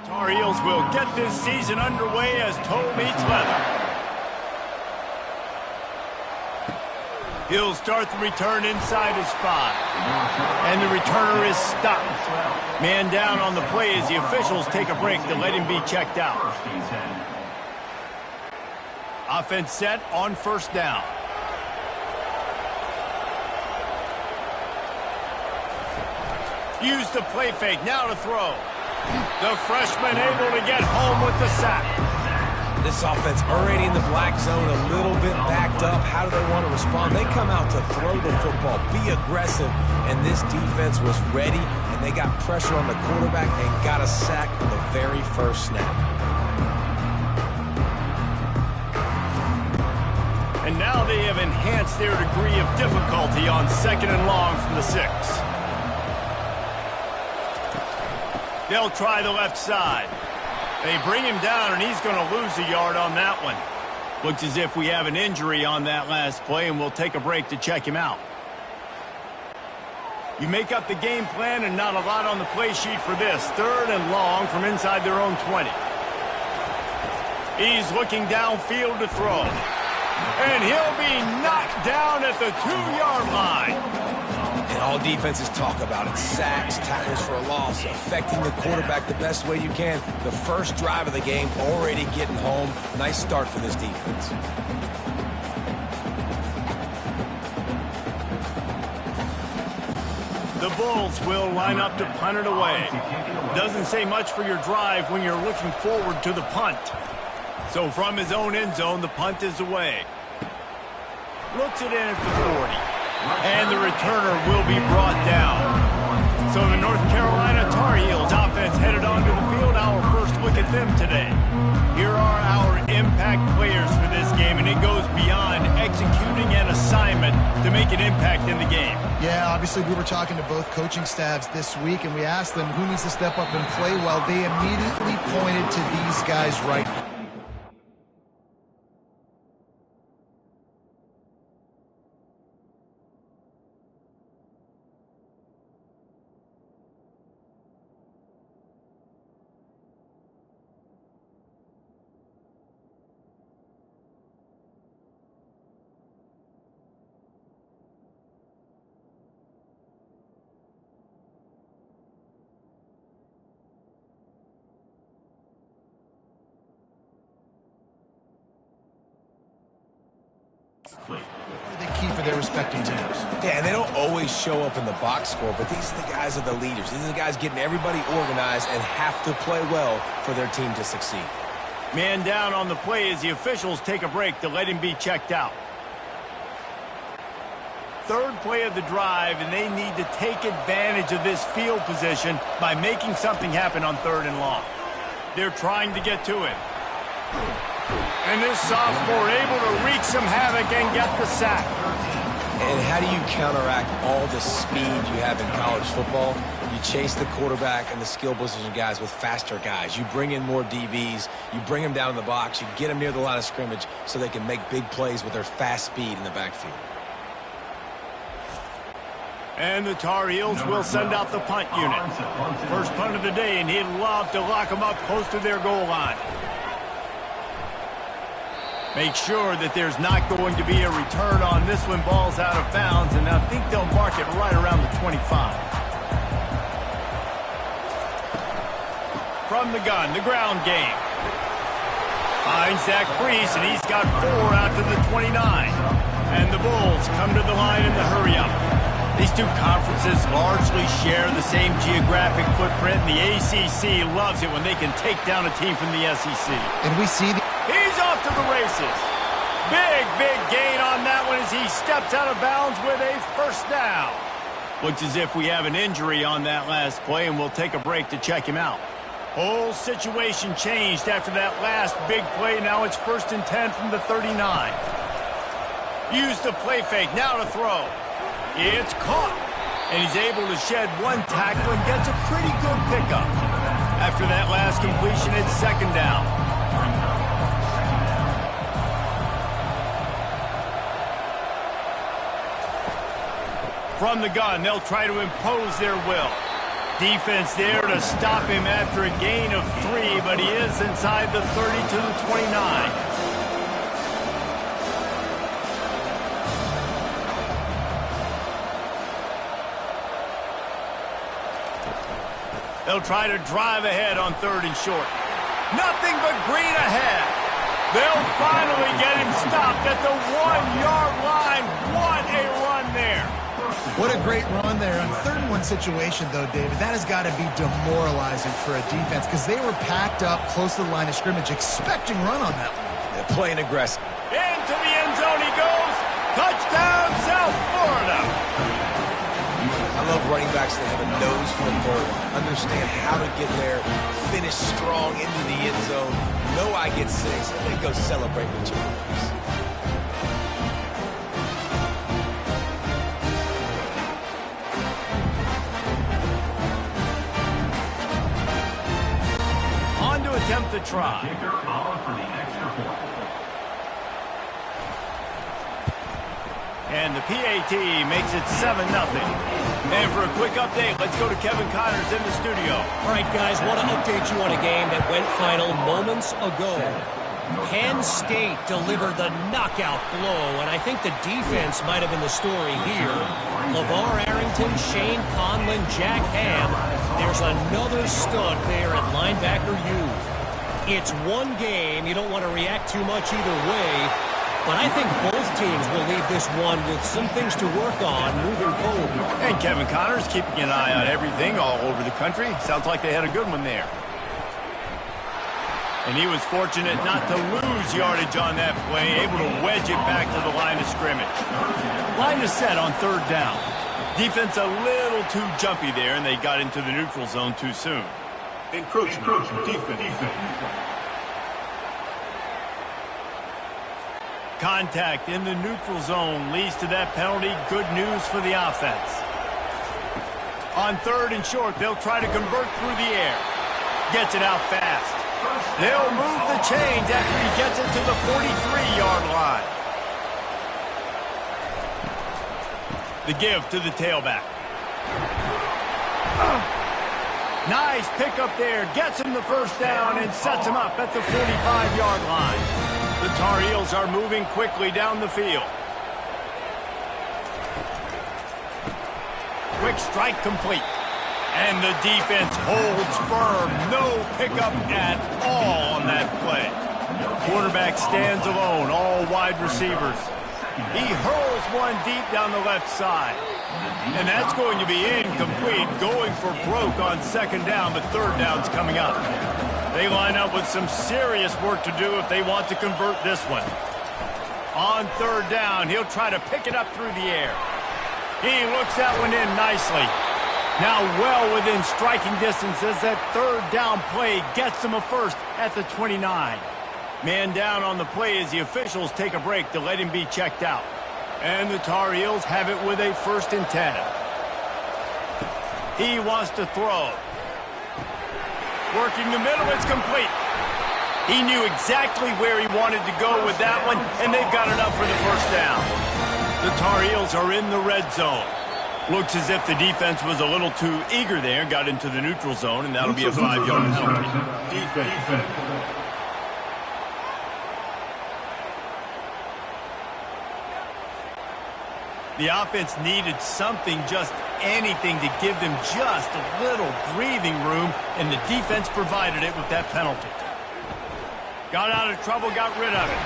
Tar Heels will get this season underway as toe meets leather. He'll start the return inside his 5. And the returner is stopped. Man down on the play as the officials take a break to let him be checked out. Offense set on first down. Use the play fake, now to throw. The freshman able to get home with the sack. This offense already in the black zone, a little bit backed up. How do they want to respond? They come out to throw the football, be aggressive, and this defense was ready, and they got pressure on the quarterback and got a sack on the very first snap. And now they have enhanced their degree of difficulty on 2nd and long from the 6. They'll try the left side. They bring him down, and he's going to lose a yard on that one. Looks as if we have an injury on that last play, and we'll take a break to check him out. You make up the game plan, and not a lot on the play sheet for this. 3rd and long from inside their own 20. He's looking downfield to throw. And he'll be knocked down at the 2-yard line. And all defenses talk about it. Sacks, tackles for a loss, affecting the quarterback the best way you can. The first drive of the game, already getting home. Nice start for this defense. The Bulls will line up to punt it away. Doesn't say much for your drive when you're looking forward to the punt. So from his own end zone, the punt is away. Looks it in at the 40. And the returner will be brought down. So the North Carolina Tar Heels offense headed onto the field. Our first look at them today. Here are our impact players for this game, and it goes beyond executing an assignment to make an impact in the game. Yeah, obviously we were talking to both coaching staffs this week, and we asked them who needs to step up and play well. They immediately pointed to these guys right now. The key for their respective teams. Yeah, and they don't always show up in the box score, but these are the guys that are the leaders. These are the guys getting everybody organized and have to play well for their team to succeed. Man down on the play as the officials take a break to let him be checked out. 3rd play of the drive, and they need to take advantage of this field position by making something happen on 3rd and long. They're trying to get to it. And this sophomore able to wreak some havoc and get the sack. And how do you counteract all the speed you have in college football? You chase the quarterback and the skill position guys with faster guys. You bring in more DBs. You bring them down in the box. You get them near the line of scrimmage so they can make big plays with their fast speed in the backfield. And the Tar Heels will send out the punt unit. First punt of the day, and he'd love to lock them up close to their goal line. Make sure that there's not going to be a return on this one. Ball's out of bounds, and I think they'll mark it right around the 25. From the gun, the ground game. Finds Zach Priest, and he's got 4 out to the 29. And the Bulls come to the line in the hurry-up. These two conferences largely share the same geographic footprint, and the ACC loves it when they can take down a team from the SEC. And we see He's off to the races. Big gain on that one as he steps out of bounds with a first down. Looks as if we have an injury on that last play, and we'll take a break to check him out. Whole situation changed after that last big play. Now it's 1st and 10 from the 39. Use the play fake, now to throw. It's caught, and he's able to shed one tackle and gets a pretty good pickup. After that last completion, it's 2nd down. From the gun, they'll try to impose their will. Defense there to stop him after a gain of 3, but he is inside the 30 to the 29. They'll try to drive ahead on 3rd and short. Nothing but green ahead. They'll finally get him stopped at the 1-yard line. What a run there. What a great run there. On 3rd and 1 situation, though, David, that has got to be demoralizing for a defense because they were packed up close to the line of scrimmage, expecting run on that one. They're playing aggressive. Into the end zone he goes. Touchdown, South Florida. I love running backs that have a nose for the ball, understand how to get there, finish strong into the end zone, know I get 6, and then go celebrate with your boys. On to attempt the try. And the PAT makes it 7-0. And for a quick update, let's go to Kevin Connors in the studio. All right, guys, want to update you on a game that went final moments ago. Penn State delivered the knockout blow, and I think the defense might have been the story here. LeVar Arrington, Shane Conlon, Jack Ham. There's another stud there at linebacker U. It's one game. You don't want to react too much either way. But I think both teams will leave this one with some things to work on moving forward. And Kevin Connors keeping an eye on everything all over the country. Sounds like they had a good one there. And he was fortunate not to lose yardage on that play, able to wedge it back to the line of scrimmage. Line is set on 3rd down. Defense a little too jumpy there, and they got into the neutral zone too soon. Encroachment defense. Contact in the neutral zone leads to that penalty. Good news for the offense. On 3rd and short, they'll try to convert through the air. Gets it out fast. They'll move the chains after he gets it to the 43-yard line. The give to the tailback. Nice pickup there. Gets him the 1st down and sets him up at the 45-yard line. The Tar Heels are moving quickly down the field. Quick strike complete. And the defense holds firm. No pickup at all on that play. Quarterback stands alone, all wide receivers. He hurls one deep down the left side. And that's going to be incomplete, going for broke on 2nd down, but 3rd down's coming up. They line up with some serious work to do if they want to convert this one. On 3rd down, he'll try to pick it up through the air. He looks that one in nicely. Now well within striking distance as that 3rd down play gets him a 1st at the 29. Man down on the play as the officials take a break to let him be checked out. And the Tar Heels have it with a 1st and 10. He wants to throw. Working the middle, it's complete. He knew exactly where he wanted to go with that one, and they've got it up for the 1st down. The Tar Heels are in the red zone. Looks as if the defense was a little too eager there, got into the neutral zone, and that'll be a 5-yard penalty. Defense. The offense needed something, just anything, to give them just a little breathing room, and the defense provided it with that penalty. Got out of trouble, got rid of it.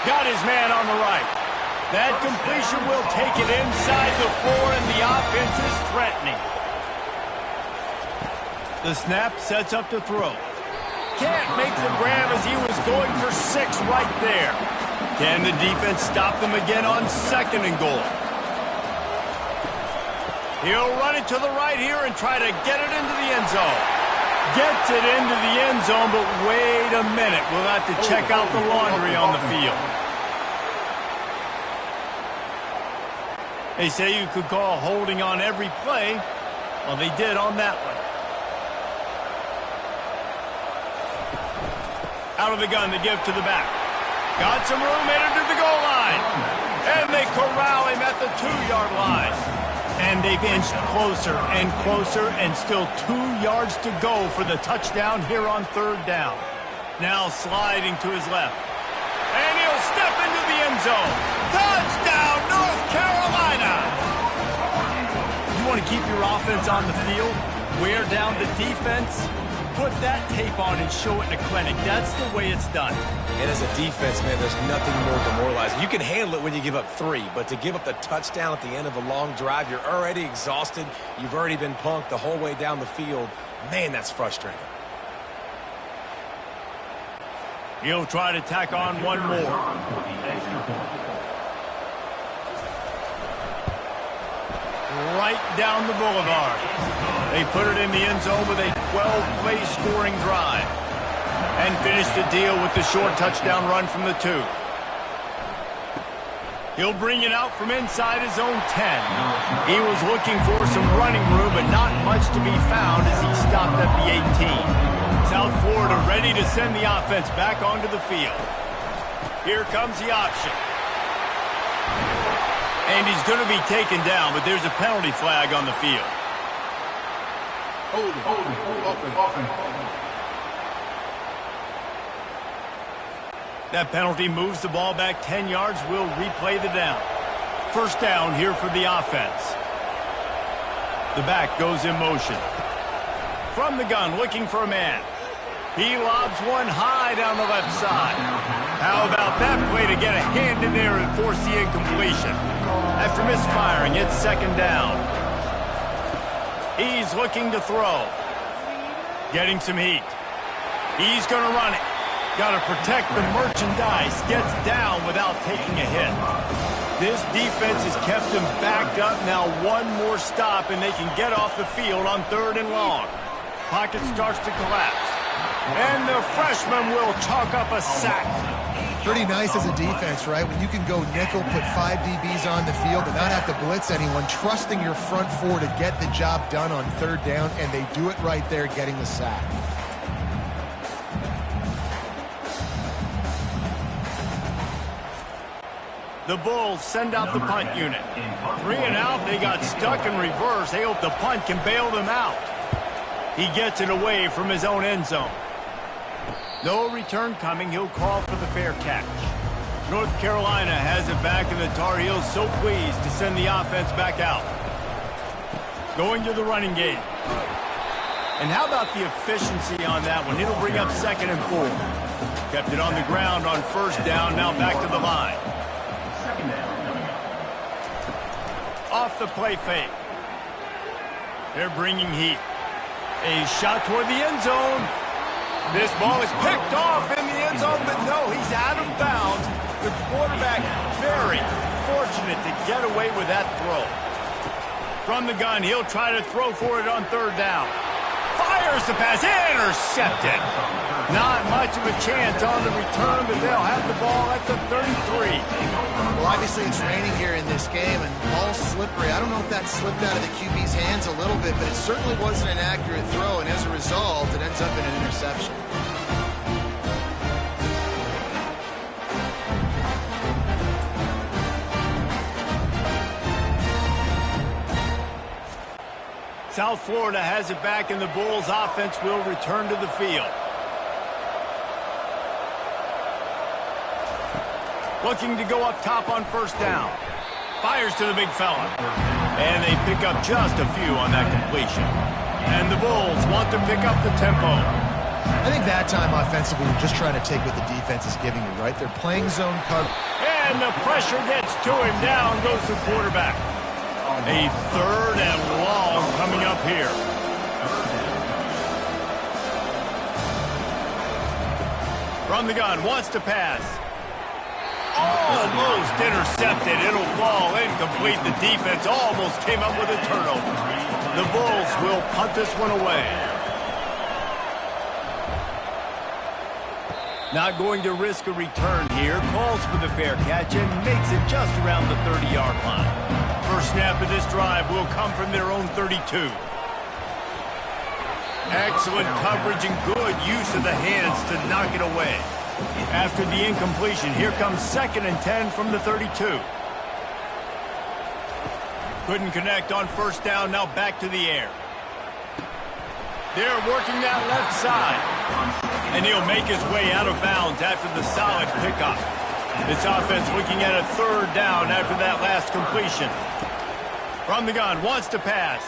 Got his man on the right. That completion will take it inside the 4, and the offense is threatening. The snap sets up to throw. Can't make the grab as he was going for 6 right there. Can the defense stop them again on 2nd and goal? He'll run it to the right here and try to get it into the end zone. Gets it into the end zone, but wait a minute. We'll have to check out the laundry on the field. They say you could call holding on every play. Well, they did on that one. Out of the gun, the give to the back. Got some room, headed to the goal line. And they corral him at the 2-yard line. And they've inched closer and closer, and still 2 yards to go for the touchdown here on third down. Now sliding to his left. And he'll step into the end zone. Touchdown, North Carolina! You want to keep your offense on the field? Wear down the defense? Put that tape on and show it in a clinic. That's the way it's done. And as a defense, man, there's nothing more demoralizing. You can handle it when you give up 3, but to give up the touchdown at the end of a long drive, you're already exhausted. You've already been punked the whole way down the field. Man, that's frustrating. He'll try to tack on one more. Right down the boulevard. They put it in the end zone with a 12-play scoring drive. And finish the deal with the short touchdown run from the 2. He'll bring it out from inside his own 10. He was looking for some running room, but not much to be found as he stopped at the 18. South Florida ready to send the offense back onto the field. Here comes the option. And he's going to be taken down, but there's a penalty flag on the field. Hold it. That penalty moves the ball back 10 yards. We'll replay the down. First down here for the offense. The back goes in motion. From the gun, looking for a man. He lobs one high down the left side. How about that play to get a hand in there and force the incompletion? After misfiring, it's second down. He's looking to throw. Getting some heat. He's going to run it. Got to protect the merchandise. Gets down without taking a hit. This defense has kept him backed up. Now one more stop, and they can get off the field on 3rd and long. Pocket starts to collapse. And the freshman will chalk up a sack. Pretty nice as a defense, right? When you can go nickel, put 5 DBs on the field and not have to blitz anyone, trusting your front 4 to get the job done on 3rd down, and they do it right there, getting the sack. The Bulls send out the punt unit. 3 and out, they got stuck in reverse. They hope the punt can bail them out. He gets it away from his own end zone. No return coming. He'll call for the fair catch. North Carolina has it back, and the Tar Heels so pleased to send the offense back out. Going to the running game. And how about the efficiency on that one? It'll bring up 2nd and 4. Kept it on the ground on 1st down. Now back to the line. Off the play fake. They're bringing heat. A shot toward the end zone. This ball is picked off in the end zone, but no, he's out of bounds. The quarterback very fortunate to get away with that throw. From the gun, he'll try to throw for it on 3rd down. Fires the pass, intercepted. Not much of a chance on the return, but they'll have the ball at the 33. Well, obviously it's raining here in this game, and the ball's slippery. I don't know if that slipped out of the QB's hands a little bit, but it certainly wasn't an accurate throw, and as a result, it ends up in an interception. South Florida has it back, and the Bulls offense will return to the field. Looking to go up top on 1st down. Fires to the big fella. And they pick up just a few on that completion. And the Bulls want to pick up the tempo. I think that time offensively, we're just trying to take what the defense is giving you, right? They're playing zone cover. And the pressure gets to him. Down goes the quarterback. A 3rd and long coming up here. From the gun, wants to pass. Almost intercepted. It'll fall incomplete. The defense almost came up with a turnover. The Bulls will punt this one away. Not going to risk a return here. Calls for the fair catch and makes it just around the 30-yard line. First snap of this drive will come from their own 32. Excellent coverage and good use of the hands to knock it away. After the incompletion, here comes 2nd and 10 from the 32. Couldn't connect on first down, now back to the air. They're working that left side. And he'll make his way out of bounds after the solid pickup. This offense looking at a third down after that last completion. From the gun, wants to pass.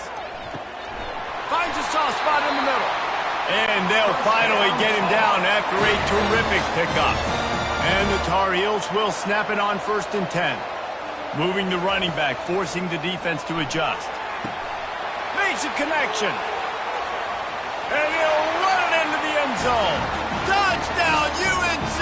Finds a soft spot in the middle. And they'll finally get him down after a terrific pickup. And the Tar Heels will snap it on 1st and 10. Moving the running back, forcing the defense to adjust. Makes a connection. And he'll run it into the end zone. Touchdown, UNC!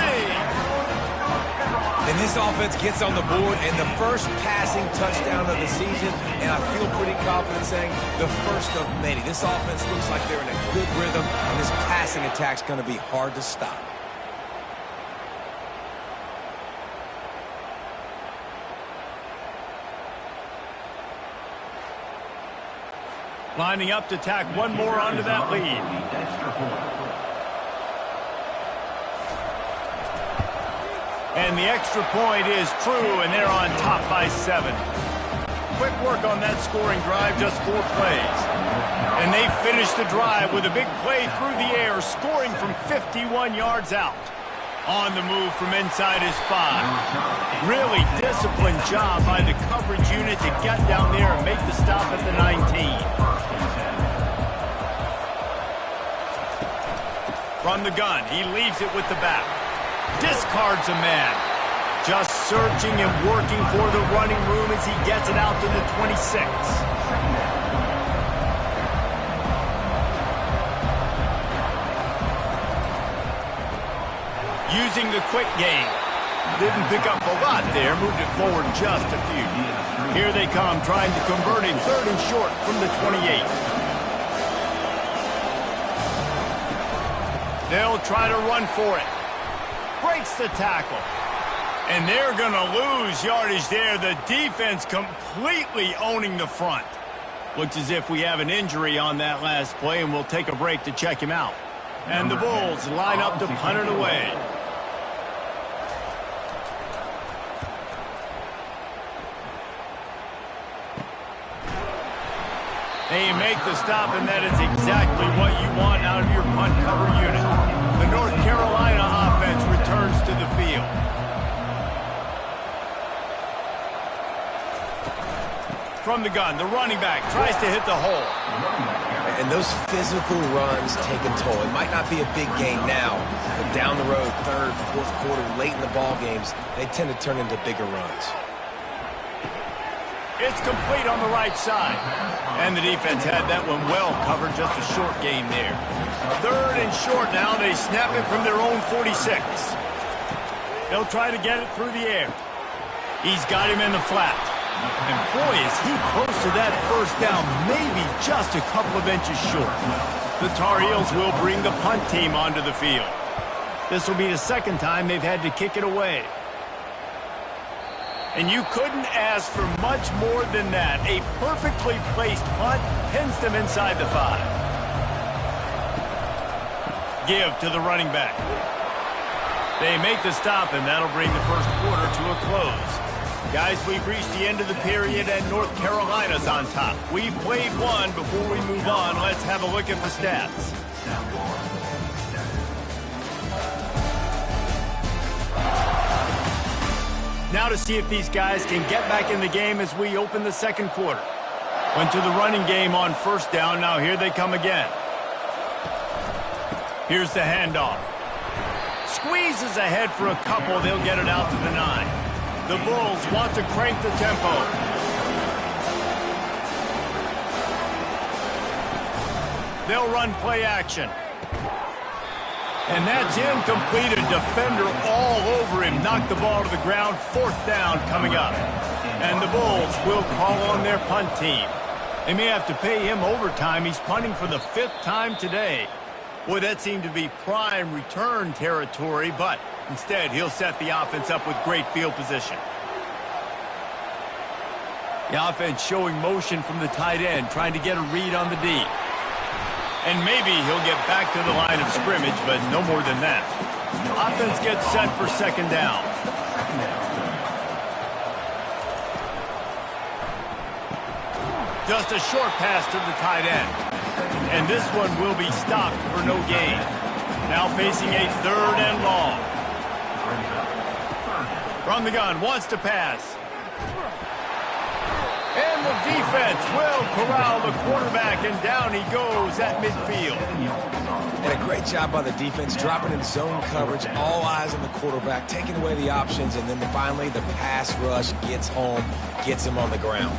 And this offense gets on the board, and the first passing touchdown of the season, and I feel pretty confident saying the first of many. This offense looks like they're in a good rhythm, and this passing attack's going to be hard to stop. Lining up to tack one more onto that lead. And the extra point is true, and they're on top by 7. Quick work on that scoring drive, just 4 plays. And they finish the drive with a big play through the air, scoring from 51 yards out. On the move from inside his 5. Really disciplined job by the coverage unit to get down there and make the stop at the 19. From the gun, he leaves it with the back. Discards a man. Just searching and working for the running room as he gets it out to the 26. Using the quick game. Didn't pick up a lot there, moved it forward just a few. Here they come, trying to convert it 3rd and short from the 28. They'll try to run for it. Breaks the tackle. And they're going to lose yardage there. The defense completely owning the front. Looks as if we have an injury on that last play, and we'll take a break to check him out. And the Bulls line up to punt it away. They make the stop, and that is exactly what you want out of your punt cover unit. The North Carolina offense returns to the field. From the gun, the running back tries to hit the hole. And those physical runs take a toll. It might not be a big game now, but down the road, 3rd, 4th quarter, late in the ball games, they tend to turn into bigger runs. It's complete on the right side. And the defense had that one well covered, just a short gain there. 3rd and short now. They snap it from their own 46. They'll try to get it through the air. He's got him in the flat. And boy, is he close to that first down, maybe just a couple of inches short. The Tar Heels will bring the punt team onto the field. This will be the 2nd time they've had to kick it away. And you couldn't ask for much more than that. A perfectly placed punt pins them inside the 5. Give to the running back. They make the stop, and that'll bring the 1st quarter to a close. Guys, we've reached the end of the period, and North Carolina's on top. We've played one. Before we move on, let's have a look at the stats. Now to see if these guys can get back in the game as we open the 2nd quarter. Went to the running game on 1st down. Now here they come again. Here's the handoff. Squeezes ahead for a couple. They'll get it out to the 9. The Bulls want to crank the tempo. They'll run play action. And that's incomplete. A defender all over him. Knocked the ball to the ground. 4th down coming up. And the Bulls will call on their punt team. They may have to pay him overtime. He's punting for the 5th time today. Boy, that seemed to be prime return territory, but instead he'll set the offense up with great field position. The offense showing motion from the tight end, trying to get a read on the D. And maybe he'll get back to the line of scrimmage, but no more than that. Offense gets set for 2nd down. Just a short pass to the tight end. And this one will be stopped for no gain. Now facing a 3rd and long. From the gun, wants to pass. And the defense will corral the quarterback, and down he goes at midfield. And a great job by the defense, dropping in zone coverage, all eyes on the quarterback, taking away the options, and then finally the pass rush gets home, gets him on the ground.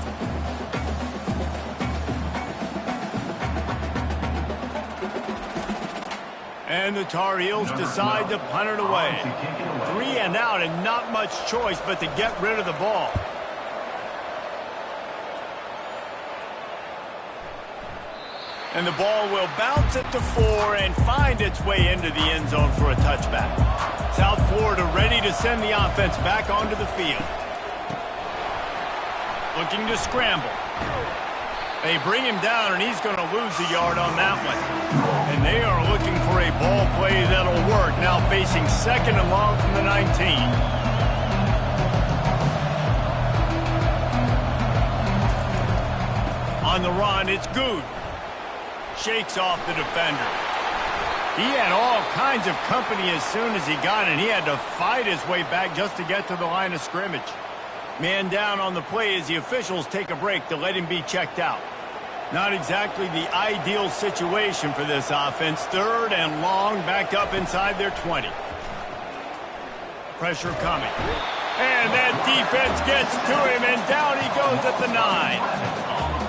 And the Tar Heels decide to punt it away. 3 and out, and not much choice but to get rid of the ball. And the ball will bounce it to 4 and find its way into the end zone for a touchback. South Florida ready to send the offense back onto the field. Looking to scramble. They bring him down, and he's going to lose a yard on that one. And they are looking for a ball play that'll work. Now facing 2nd and long from the 19. On the run, it's Good. Shakes off the defender. He had all kinds of company as soon as he got it. He had to fight his way back just to get to the line of scrimmage. Man down on the play as the officials take a break to let him be checked out. Not exactly the ideal situation for this offense. 3rd and long, back up inside their 20. Pressure coming. And that defense gets to him, and down he goes at the 9.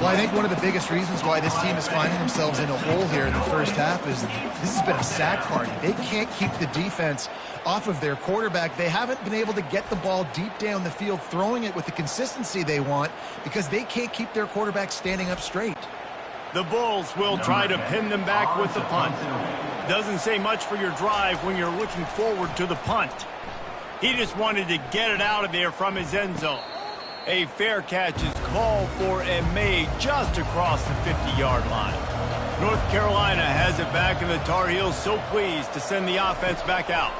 Well, I think one of the biggest reasons why this team is finding themselves in a hole here in the first half is this has been a sack party. They can't keep the defense off of their quarterback. They haven't been able to get the ball deep down the field, throwing it with the consistency they want, because they can't keep their quarterback standing up straight. The Bulls will try to pin them back with the punt. Doesn't say much for your drive when you're looking forward to the punt. He just wanted to get it out of there from his end zone. A fair catch is called for and made just across the 50-yard line. North Carolina has it back, and the Tar Heels so pleased to send the offense back out.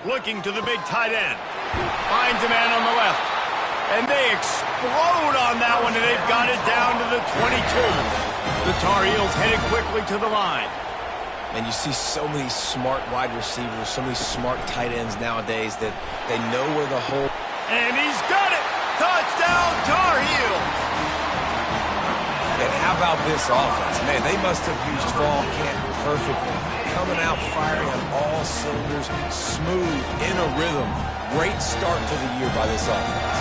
Looking to the big tight end. Finds a man on the left. And they explode on that one, and they've got it down to the 22. The Tar Heels headed quickly to the line. And you see so many smart wide receivers, so many smart tight ends nowadays that they know where the hole. And he's got it! Touchdown, Tar Heels! And how about this offense? Man, they must have used fall camp perfectly. Coming out firing on all cylinders, smooth, in a rhythm. Great start to the year by this offense.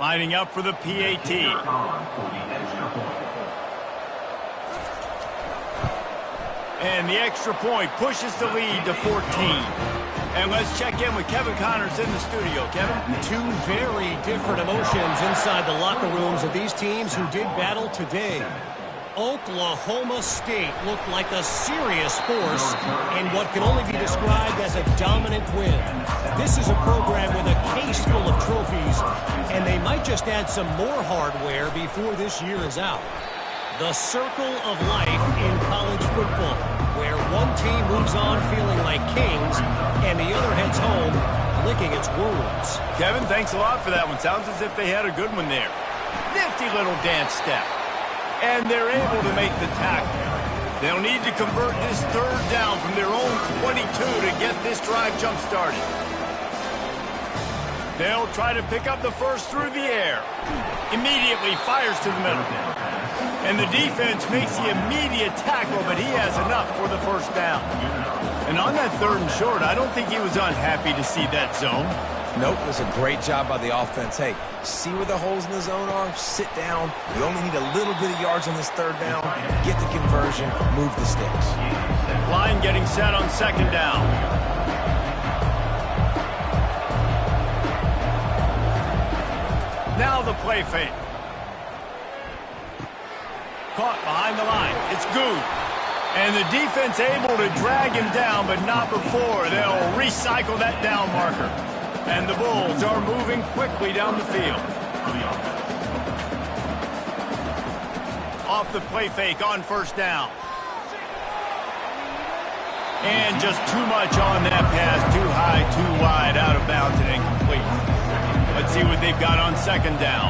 Lining up for the PAT. And the extra point pushes the lead to 14. And let's check in with Kevin Connors in the studio. Kevin? 2 very different emotions inside the locker rooms of these teams who did battle today. Oklahoma State looked like a serious force in what can only be described as a dominant win. This is a program with a case full of trophies, and they might just add some more hardware before this year is out. The circle of life in college football, where one team moves on feeling like kings, and the other heads home licking its wounds. Kevin, thanks a lot for that one. Sounds as if they had a good one there. Nifty little dance step. And they're able to make the tackle. They'll need to convert this 3rd down from their own 22 to get this drive jump-started. They'll try to pick up the first through the air. Immediately fires to the middle. And the defense makes the immediate tackle, but he has enough for the first down. And on that 3rd and short, I don't think he was unhappy to see that zone. Nope, it was a great job by the offense. Hey, see where the holes in the zone are? Sit down. You only need a little bit of yards on this 3rd down. Get the conversion. Move the sticks. Line getting set on 2nd down. Now the play fake. Caught behind the line. It's Good. And the defense able to drag him down, but not before. They'll recycle that down marker. And the Bulls are moving quickly down the field. off the play fake on first down. And just too much on that pass. Too high, too wide, out of bounds, and incomplete. Let's see what they've got on second down.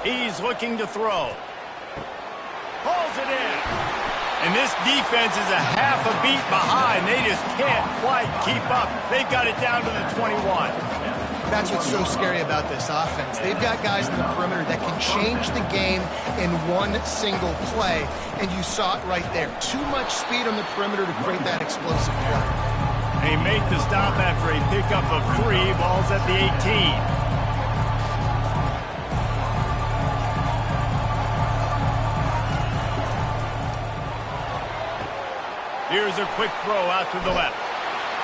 He's looking to throw. Pulls it in. And this defense is a half a beat behind. They just can't quite keep up. They've got it down to the 21. That's what's so scary about this offense. They've got guys in the perimeter that can change the game in one single play, and you saw it right there. Too much speed on the perimeter to create that explosive play. They make the stop after a pickup of 3. Ball's at the 18. Here's a quick throw out to the left.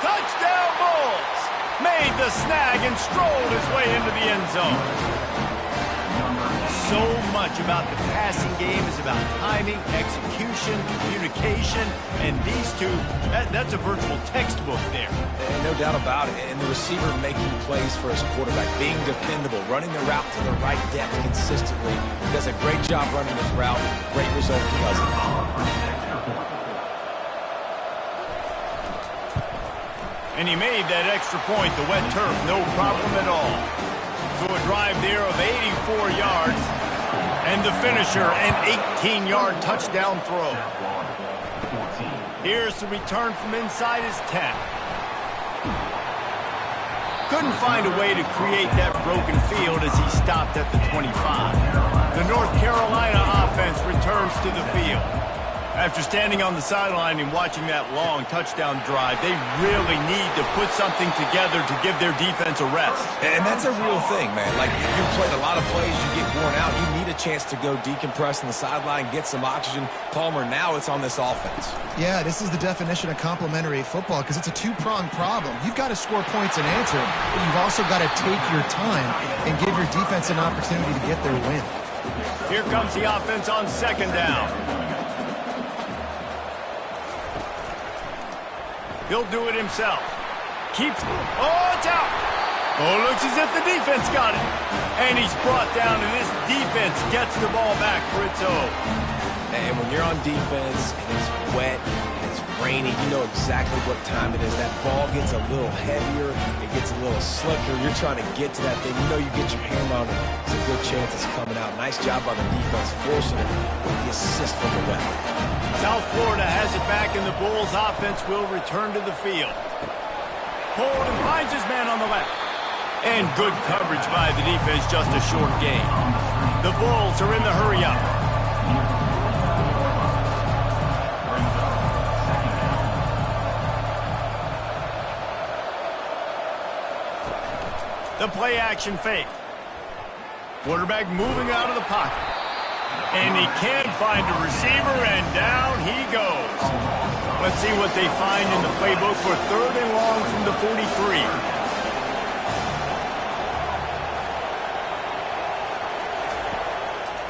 Touchdown, Bulls! Made the snag and strolled his way into the end zone. So much about the passing game is about timing, execution, communication, and these two, that's a virtual textbook there. And no doubt about it. And the receiver making plays for his quarterback, being dependable, running the route to the right depth consistently. He does a great job running his route. Great result because of it. And he made that extra point, the wet turf, no problem at all. So a drive there of 84 yards, and the finisher, an 18-yard touchdown throw. Here's the return from inside his 10. Couldn't find a way to create that broken field as he stopped at the 25. The North Carolina offense returns to the field. After standing on the sideline and watching that long touchdown drive, they really need to put something together to give their defense a rest. And that's a real thing, man. Like, you played a lot of plays, you get worn out, you need a chance to go decompress on the sideline, get some oxygen. Palmer, now it's on this offense. Yeah, this is the definition of complementary football because it's a two-pronged problem. You've got to score points and answer, but you've also got to take your time and give your defense an opportunity to get their win. Here comes the offense on second down. He'll do it himself. Keeps... Oh, it's out! Oh, looks as if the defense got it. And he's brought down, and this defense gets the ball back for its own. And when you're on defense, and it's wet, and it's rainy, you know exactly what time it is. That ball gets a little heavier, it gets a little slicker. You're trying to get to that thing. You know you get your hand on it. It's a good chance it's coming out. Nice job by the defense, forcing it with the assist from the wet. South Florida has it back, and the Bulls offense will return to the field. Hold and finds his man on the left. And good coverage by the defense, just a short gain. The Bulls are in the hurry-up. The play-action fake. Quarterback moving out of the pocket. And he can find a receiver, and down he goes. Let's see what they find in the playbook for 3rd and long from the 43.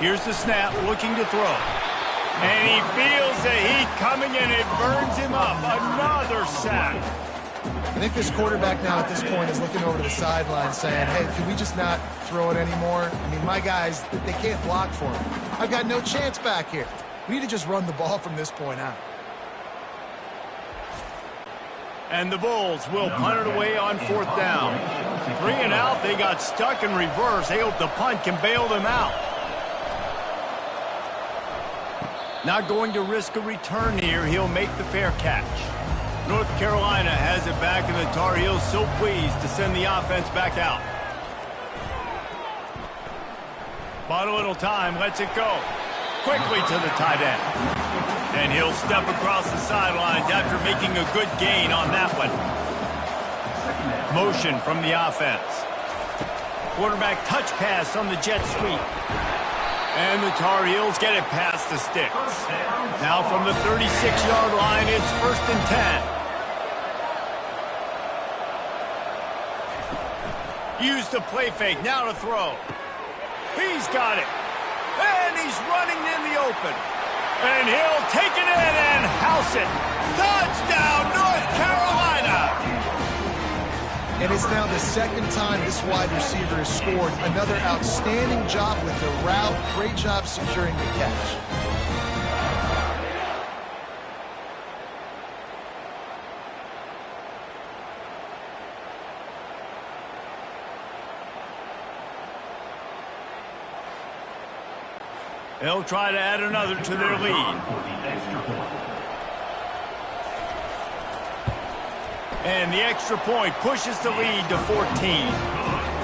Here's the snap, looking to throw. And he feels the heat coming, and it burns him up. Another sack. I think this quarterback now at this point is looking over to the sideline saying, hey, can we just not throw it anymore? I mean, my guys, they can't block for him. I've got no chance back here. We need to just run the ball from this point out. And the Bulls will punt it away on 4th down. 3 and out, they got stuck in reverse. They hope the punt can bail them out. Not going to risk a return here. He'll make the fair catch. North Carolina has it back, and the Tar Heels so pleased to send the offense back out. Bought a little time, lets it go. Quickly to the tight end. And he'll step across the sidelines after making a good gain on that one. Motion from the offense. Quarterback touch pass on the jet sweep. And the Tar Heels get it past the sticks. Now from the 36-yard line, it's 1st and 10. Use the play fake, now to throw. He's got it. And he's running in the open. And he'll take it in and house it. Touchdown, North Carolina! And it's now the second time this wide receiver has scored. Another outstanding job with the route. Great job securing the catch. They'll try to add another to their lead. And the extra point pushes the lead to 14.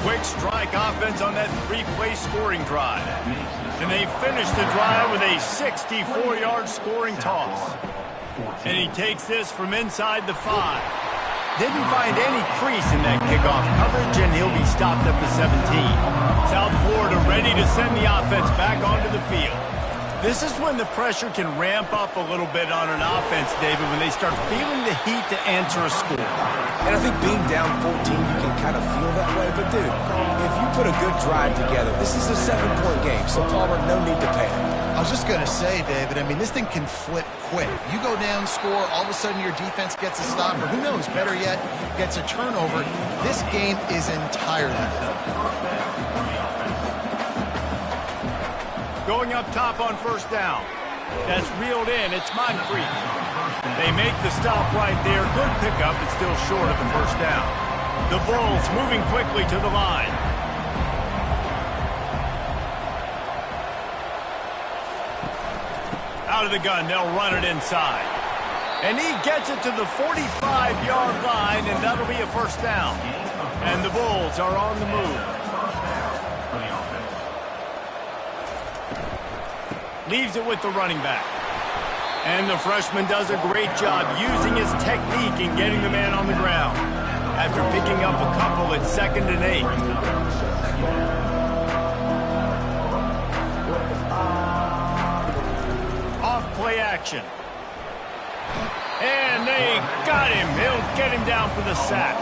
Quick strike offense on that three-play scoring drive. And they finish the drive with a 64-yard scoring toss. And he takes this from inside the 5. Didn't find any crease in that kickoff coverage, and he'll be stopped at the 17. South Florida ready to send the offense back onto the field. This is when the pressure can ramp up a little bit on an offense, David, when they start feeling the heat to answer a score. And I think being down 14, you can kind of feel that way. But, dude, if you put a good drive together, this is a 7-point game, so Palmer, no need to panic. I was just going to say, David, I mean, this thing can flip quick. You go down, score, all of a sudden your defense gets a stop, or who knows, better yet, gets a turnover. This game is entirely different. Going up top on first down. That's reeled in. It's Moncrief. They make the stop right there. Good pickup, but still short of the first down. The Bulls moving quickly to the line. Out of the gun, they'll run it inside. And he gets it to the 45-yard line, and that'll be a first down. And the Bulls are on the move. Leaves it with the running back. And the freshman does a great job using his technique in getting the man on the ground. After picking up a couple at 2nd and 8. Off play action. And they got him. They'll get him down for the sack.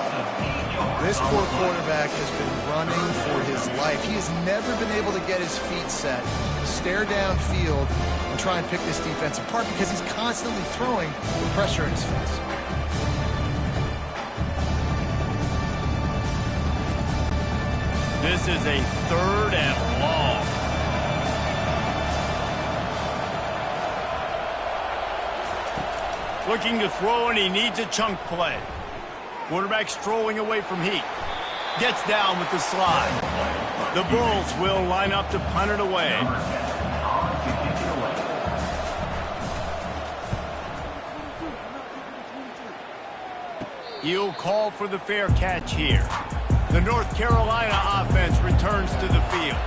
This poor quarterback has been running for his life. He has never been able to get his feet set, stare downfield, and try and pick this defense apart because he's constantly throwing with pressure in his face. This is a 3rd and long. Looking to throw, and he needs a chunk play. Quarterback strolling away from heat. Gets down with the slide. The Bulls will line up to punt it away. He'll call for the fair catch here. The North Carolina offense returns to the field.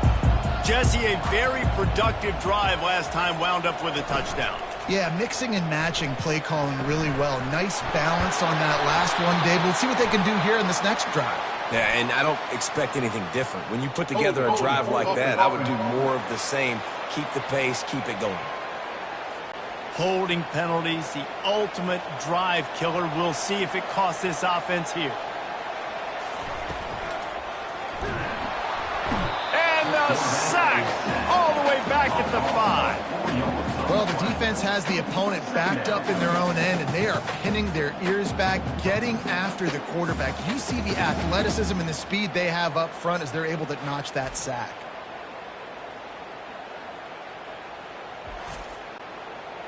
Jesse, a very productive drive last time, wound up with a touchdown. Yeah, mixing and matching play calling really well. Nice balance on that last one, Dave. We'll see what they can do here in this next drive. Yeah, and I don't expect anything different. When you put together a drive like that, I would do more of the same. Keep the pace, keep it going. Holding penalties, the ultimate drive killer. We'll see if it costs this offense here. And the sack all the way back at the 5. Well, the defense has the opponent backed up in their own end, and they are pinning their ears back, getting after the quarterback. You see the athleticism and the speed they have up front as they're able to notch that sack.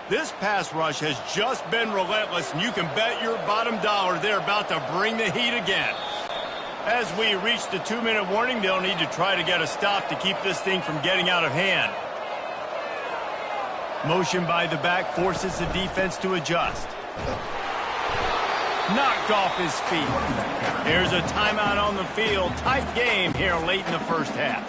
This pass rush has just been relentless, and you can bet your bottom dollar they're about to bring the heat again. As we reach the 2-minute warning, they'll need to try to get a stop to keep this thing from getting out of hand. Motion by the back forces the defense to adjust. Knocked off his feet. There's a timeout on the field. Tight game here late in the first half.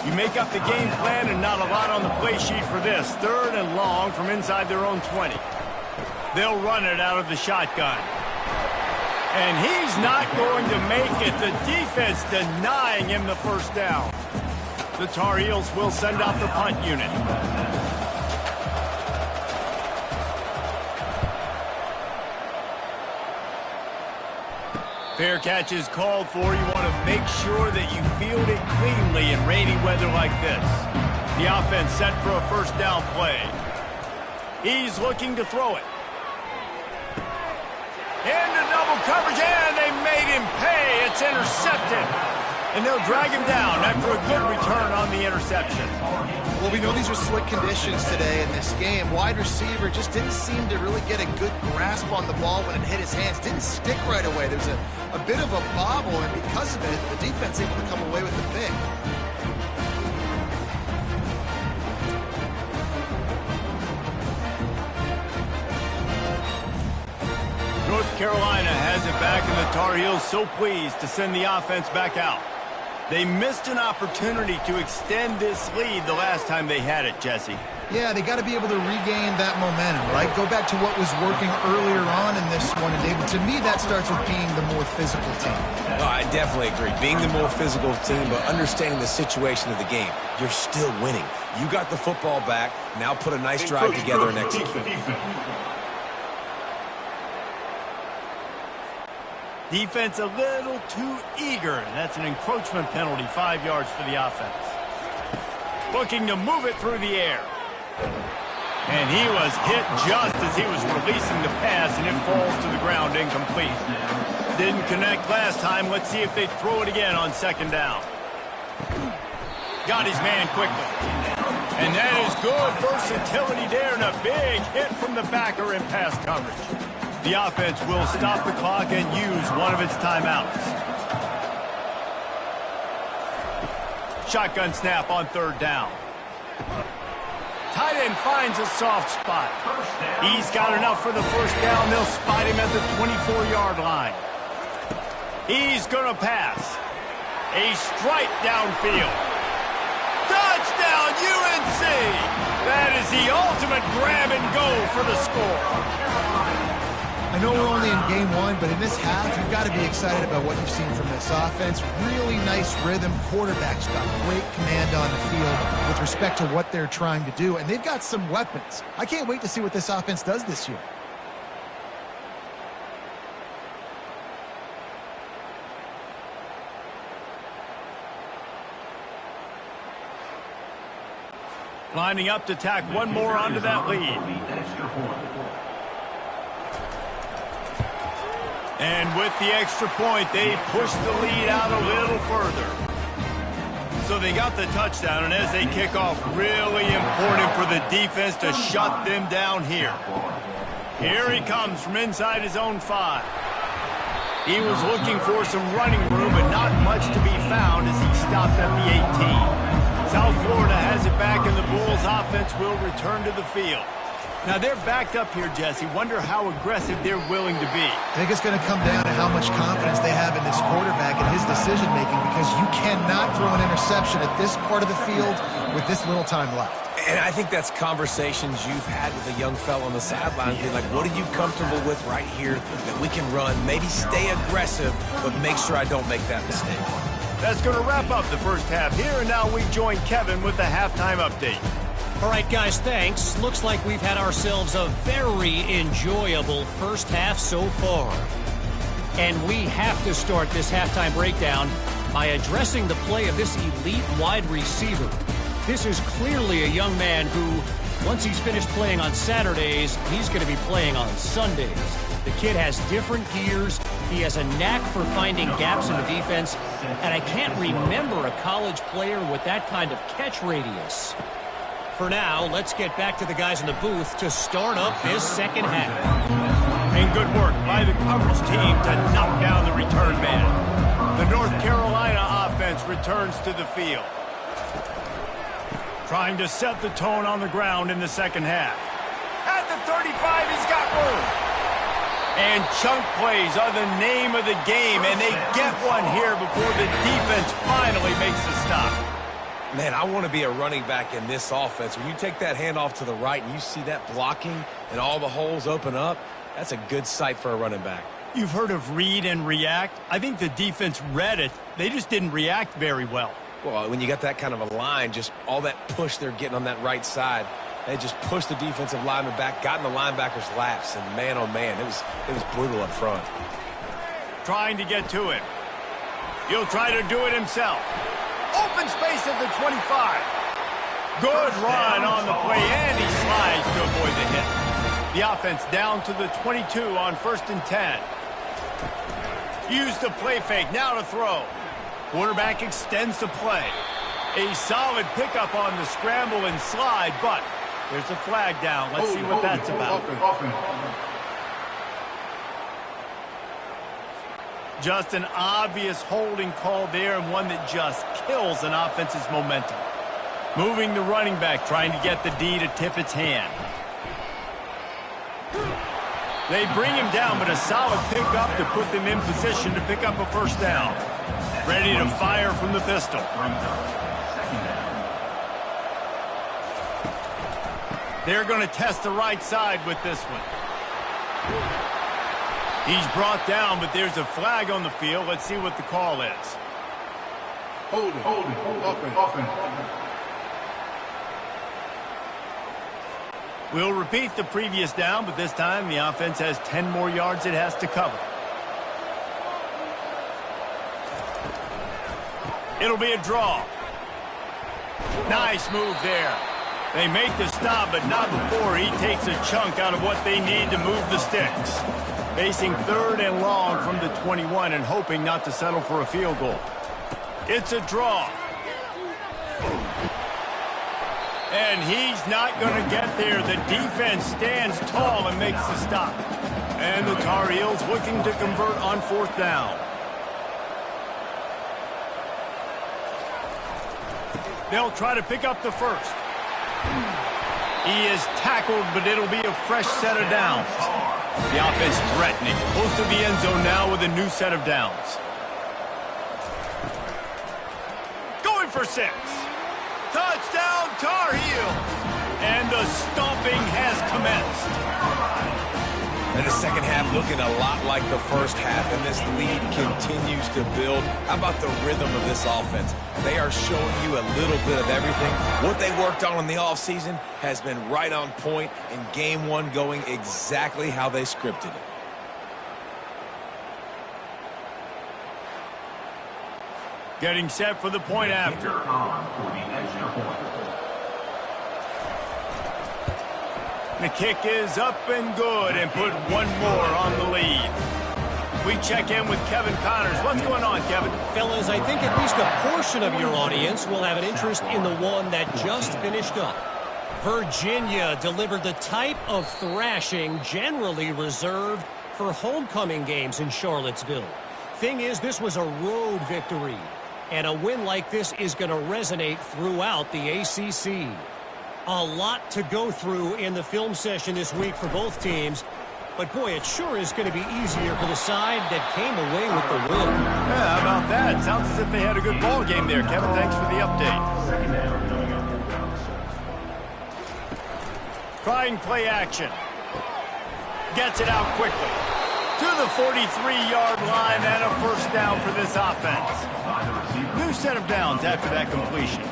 You make up the game plan and not a lot on the play sheet for this. 3rd and long from inside their own 20. They'll run it out of the shotgun. And he's not going to make it. The defense denying him the first down. The Tar Heels will send out the punt unit. Fair catch is called for. You want to make sure that you field it cleanly in rainy weather like this. The offense set for a first down play. He's looking to throw it. Into double double coverage, and they made him pay. It's intercepted. And they'll drag him down after a good return on the interception. Well, we know these are slick conditions today in this game. Wide receiver just didn't seem to really get a good grasp on the ball when it hit his hands. Didn't stick right away. There's a bit of a bobble, and because of it, the defense able to come away with the pick. North Carolina has it back, and the Tar Heels so pleased to send the offense back out. They missed an opportunity to extend this lead the last time they had it, Jesse. Yeah, they got to be able to regain that momentum, right? Go back to what was working earlier on in this one, and David, to me, that starts with being the more physical team. No, I definitely agree. Being the more physical team, but understanding the situation of the game. You're still winning. You got the football back. Now put a nice drive together and execute. Defense a little too eager. That's an encroachment penalty, 5 yards for the offense. Looking to move it through the air. And he was hit just as he was releasing the pass, and it falls to the ground incomplete. Didn't connect last time. Let's see if they throw it again on second down. Got his man quickly. And that is good versatility there, and a big hit from the backer in pass coverage. The offense will stop the clock and use one of its timeouts. Shotgun snap on third down. Tight end finds a soft spot. He's got enough for the first down. They'll spot him at the 24-yard line. He's going to pass. A strike downfield. Touchdown, UNC! That is the ultimate grab and go for the score. I know we're only in game one, but in this half, you've got to be excited about what you've seen from this offense. Really nice rhythm. Quarterback's got great command on the field with respect to what they're trying to do, and they've got some weapons. I can't wait to see what this offense does this year. Lining up to tack one more onto that lead. And with the extra point, they push the lead out a little further. So they got the touchdown, and as they kick off, really important for the defense to shut them down here. Here he comes from inside his own 5. He was looking for some running room, but not much to be found as he stopped at the 18. South Florida has it back, and the Bulls offense will return to the field. Now, they're backed up here, Jesse. Wonder how aggressive they're willing to be. I think it's going to come down to how much confidence they have in this quarterback and his decision-making, because you cannot throw an interception at this part of the field with this little time left. And I think that's conversations you've had with a young fella on the sideline, being like, what are you comfortable with right here that we can run? Maybe stay aggressive, but make sure I don't make that mistake. That's going to wrap up the first half here, and now we join Kevin with the halftime update. All right, guys, thanks. Looks like we've had ourselves a very enjoyable first half so far. And we have to start this halftime breakdown by addressing the play of this elite wide receiver. This is clearly a young man who, once he's finished playing on Saturdays, he's going to be playing on Sundays. The kid has different gears. He has a knack for finding gaps in the defense. And I can't remember a college player with that kind of catch radius. For now, let's get back to the guys in the booth to start up this second half. And good work by the coverage team to knock down the return man. The North Carolina offense returns to the field. Trying to set the tone on the ground in the second half. At the 35, he's got room. And chunk plays are the name of the game, and they get one here before the defense finally makes the stop. Man, I want to be a running back in this offense. When you take that handoff to the right and you see that blocking and all the holes open up, that's a good sight for a running back. You've heard of read and react. I think the defense read it. They just didn't react very well. Well, when you got that kind of a line, just all that push they're getting on that right side, they just pushed the defensive lineman back, got in the linebacker's laps, and man, oh man, it was brutal up front. Trying to get to him. He'll try to do it himself. Open space at the 25. Good run on the play, and he slides to avoid the hit. The offense down to the 22 on 1st and 10. Use the play fake, now to throw. Quarterback extends the play. A solid pickup on the scramble and slide, but there's a flag down. Let's see what that's about. Just an obvious holding call there, and one that just kills an offense's momentum. Moving the running back, trying to get the D to tip its hand. They bring him down, but a solid pickup to put them in position to pick up a first down. Ready to fire from the pistol. They're going to test the right side with this one. He's brought down, but there's a flag on the field. Let's see what the call is. Hold it. We'll repeat the previous down, but this time the offense has 10 more yards it has to cover. It'll be a draw. Nice move there. They make the stop, but not before he takes a chunk out of what they need to move the sticks. Facing 3rd and long from the 21 and hoping not to settle for a field goal. It's a draw. And he's not going to get there. The defense stands tall and makes the stop. And the Tar Heels looking to convert on 4th down. They'll try to pick up the first. He is tackled, but it'll be a fresh set of downs. The offense threatening. Close to the end zone now with a new set of downs. Going for 6. Touchdown, Tar Heels! And the stomping has commenced. And the second half looking a lot like the first half, and this lead continues to build. How about the rhythm of this offense? They are showing you a little bit of everything. What they worked on in the offseason has been right on point, and game 1 going exactly how they scripted it. Getting set for the point after. The kick is up and good, and put one more on the lead. We check in with Kevin Connors. What's going on, Kevin? Fellas, I think at least a portion of your audience will have an interest in the one that just finished up. Virginia delivered the type of thrashing generally reserved for homecoming games in Charlottesville. Thing is, this was a road victory, and a win like this is going to resonate throughout the ACC. A lot to go through in the film session this week for both teams. But, boy, it sure is going to be easier for the side that came away with the win. Yeah, how about that? Sounds as if they had a good ball game there. Kevin, thanks for the update. Trying play action. Gets it out quickly. To the 43-yard line and a first down for this offense. New set of downs after that completion.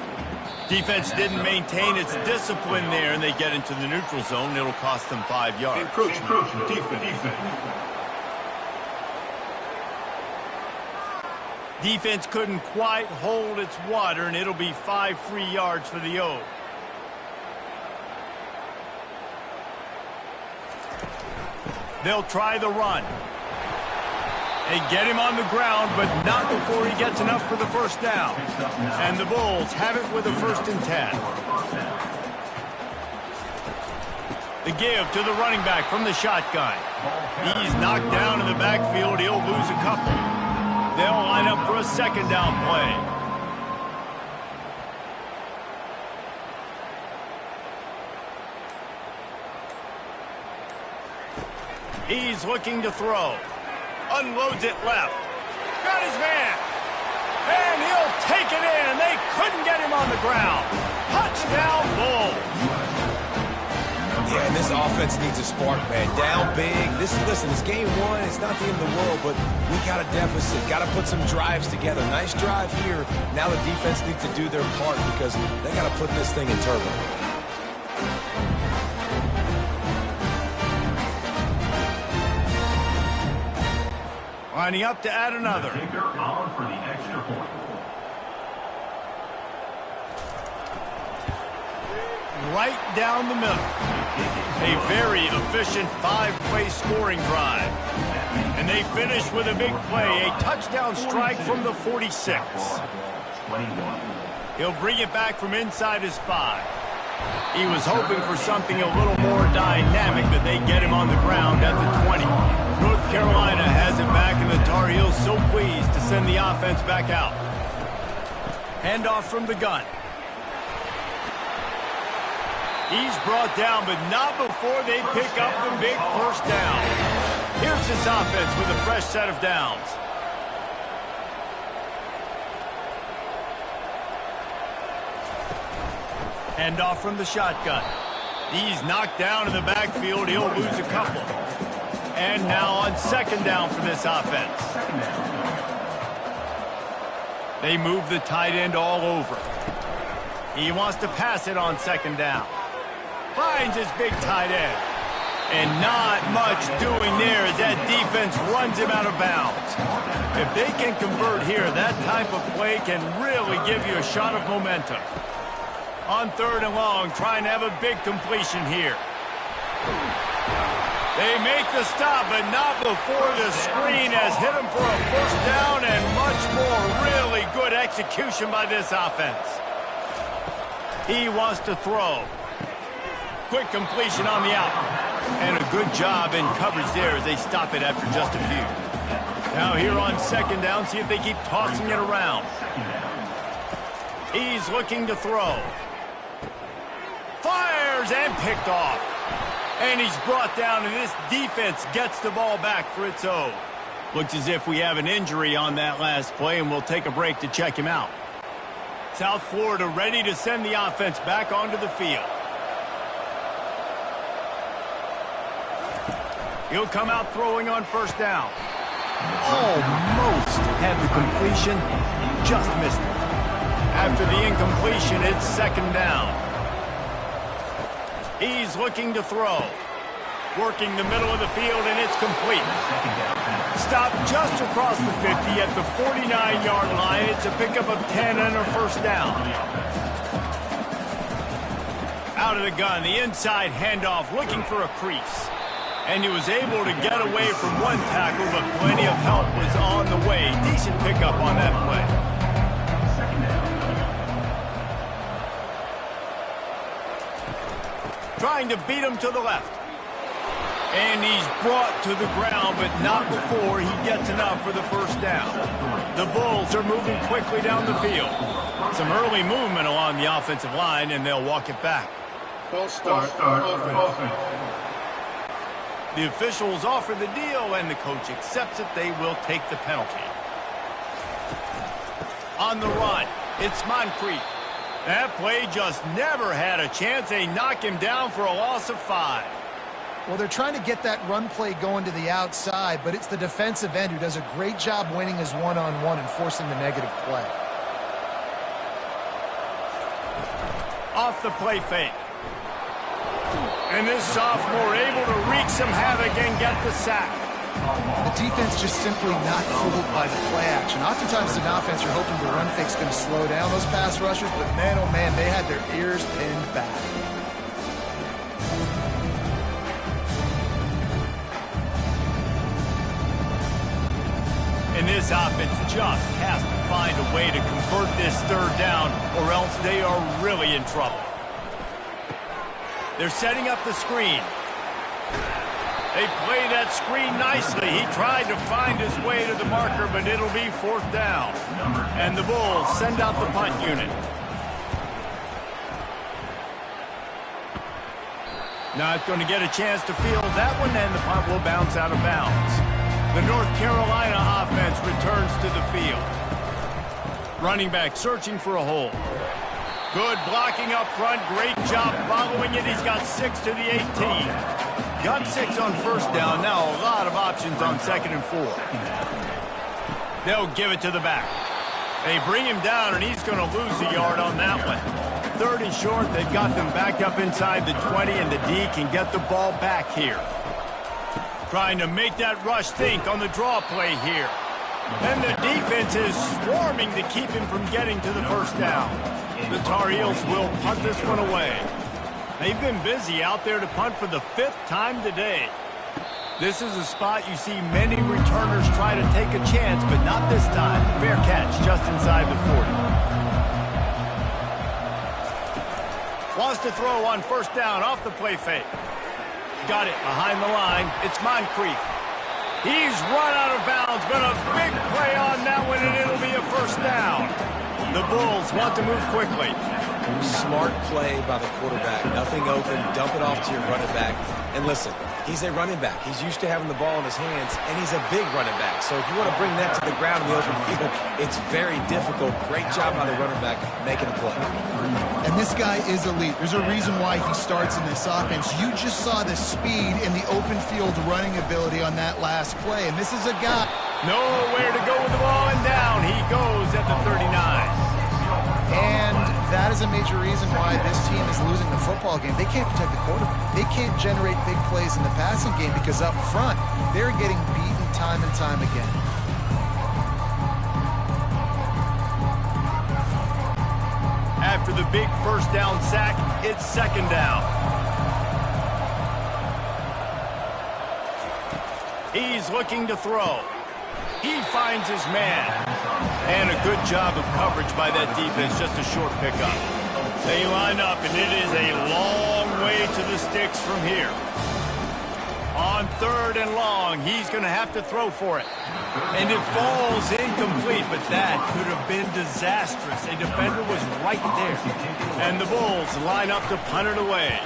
Defense didn't maintain its discipline there, and they get into the neutral zone. It'll cost them 5 yards. Encroachment. Defense. Defense couldn't quite hold its water, and it'll be 5 free yards for the O. They'll try the run. They get him on the ground, but not before he gets enough for the first down. And the Bulls have it with a 1st and 10. The give to the running back from the shotgun. He's knocked down in the backfield. He'll lose a couple. They'll line up for a 2nd down play. He's looking to throw. Unloads it left. Got his man. And he'll take it in. They couldn't get him on the ground. Touchdown, Bulls. Yeah, and this offense needs a spark, man. Down big. Listen, it's game 1. It's not the end of the world, but we got a deficit. Got to put some drives together. Nice drive here. Now the defense needs to do their part because they got to put this thing in turbo. Lining up to add another. On for the extra point. Right down the middle. A very efficient 5-play scoring drive. And they finish with a big play, a touchdown strike from the 46. He'll bring it back from inside his 5. He was hoping for something a little more dynamic, but they get him on the ground at the 20. North Carolina has it back, and the Tar Heels so pleased to send the offense back out. Handoff from the gun. He's brought down, but not before they pick up the big first down. Here's his offense with a fresh set of downs. Handoff from the shotgun. He's knocked down in the backfield. He'll lose a couple. And now on second down for this offense. They move the tight end all over. He wants to pass it on second down. Finds his big tight end. And not much doing there as that defense runs him out of bounds. If they can convert here, that type of play can really give you a shot of momentum. On third and long, trying to have a big completion here. They make the stop, but not before the screen has hit him for a first down, and much more really good execution by this offense. He wants to throw. Quick completion on the out. And a good job in coverage there as they stop it after just a few. Now here on second down, see if they keep tossing it around. He's looking to throw. Fires and picked off. And he's brought down, and this defense gets the ball back for its own. Looks as if we have an injury on that last play, and we'll take a break to check him out. South Florida ready to send the offense back onto the field. He'll come out throwing on first down. Almost had the completion, just missed it. After the incompletion, it's second down. He's looking to throw. Working the middle of the field, and it's complete. Stopped just across the 50 at the 49-yard line. It's a pickup of 10 and a first down. Out of the gun, the inside handoff, looking for a crease. And he was able to get away from one tackle, but plenty of help was on the way. Decent pickup on that play. Trying to beat him to the left. And he's brought to the ground, but not before he gets enough for the first down. The Bulls are moving quickly down the field. Some early movement along the offensive line, and they'll walk it back. False start. Offense. The officials offer the deal, and the coach accepts it. They will take the penalty. On the run, it's Moncrief. That play just never had a chance. They knock him down for a loss of 5. Well, they're trying to get that run play going to the outside, but it's the defensive end who does a great job winning his one-on-one and forcing the negative play. Off the play fake. And this sophomore able to wreak some havoc and get the sack. The defense just simply not fooled by the play action. Oftentimes as an offense, you're hoping the run fake's going to slow down those pass rushers, but man, oh man, they had their ears pinned back. And this offense just has to find a way to convert this third down, or else they are really in trouble. They're setting up the screen. They play that screen nicely. He tried to find his way to the marker, but it'll be fourth down. And the Bulls send out the punt unit. Not going to get a chance to field that one, and the punt will bounce out of bounds. The North Carolina offense returns to the field. Running back searching for a hole. Good blocking up front. Great job following it. He's got 6 to the 18. Got 6 on first down. Now a lot of options on second and 4. They'll give it to the back. They bring him down, and he's going to lose a yard on that one. Third and short. They've got them back up inside the 20, and the D can get the ball back here. Trying to make that rush think on the draw play here. And the defense is swarming to keep him from getting to the first down. The Tar Heels will punt this one away. They've been busy out there to punt for the 5th time today. This is a spot you see many returners try to take a chance, but not this time. Fair catch just inside the 40. Wants to throw on first down off the play fake. Got it behind the line. It's Moncrief. He's run out of bounds, but a big play on that one, and it'll be a first down. The Bulls want to move quickly. Smart play by the quarterback. Nothing open. Dump it off to your running back. And listen, he's a running back. He's used to having the ball in his hands, and he's a big running back. So if you want to bring that to the ground in the open field, it's very difficult. Great job by the running back making a play. And this guy is elite. There's a reason why he starts in this offense. You just saw the speed and the open field running ability on that last play. And this is a guy. Nowhere to go with the ball, and down he goes at the 39. And that is a major reason why this team is losing the football game. They can't protect the quarterback. They can't generate big plays in the passing game because up front, they're getting beaten time and time again. After the big first down sack, it's second down. He's looking to throw. He finds his man. And a good job of coverage by that defense, just a short pickup. They line up, and it is a long way to the sticks from here. On third and long, he's going to have to throw for it. And it falls incomplete, but that could have been disastrous. A defender was right there. And the Bulls line up to punt it away.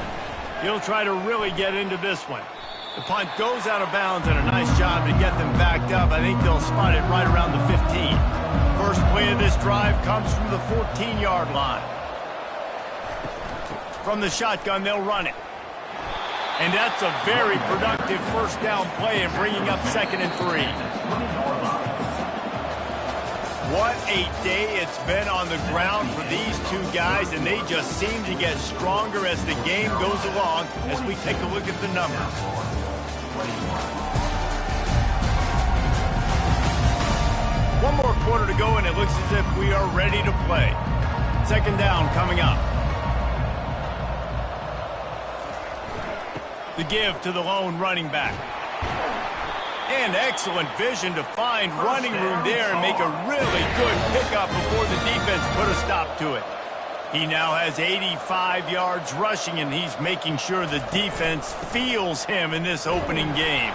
He'll try to really get into this one. The punt goes out of bounds, and a nice job to get them backed up. I think they'll spot it right around the 15. First play of this drive comes from the 14-yard line. From the shotgun, they'll run it. And that's a very productive first down play and bringing up 2nd and 3. What a day it's been on the ground for these two guys, and they just seem to get stronger as the game goes along as we take a look at the numbers. One more quarter to go, and it looks as if we are ready to play. Second down coming up. The give to the lone running back. And excellent vision to find running room there and make a really good pickup before the defense put a stop to it. He now has 85 yards rushing, and he's making sure the defense feels him in this opening game.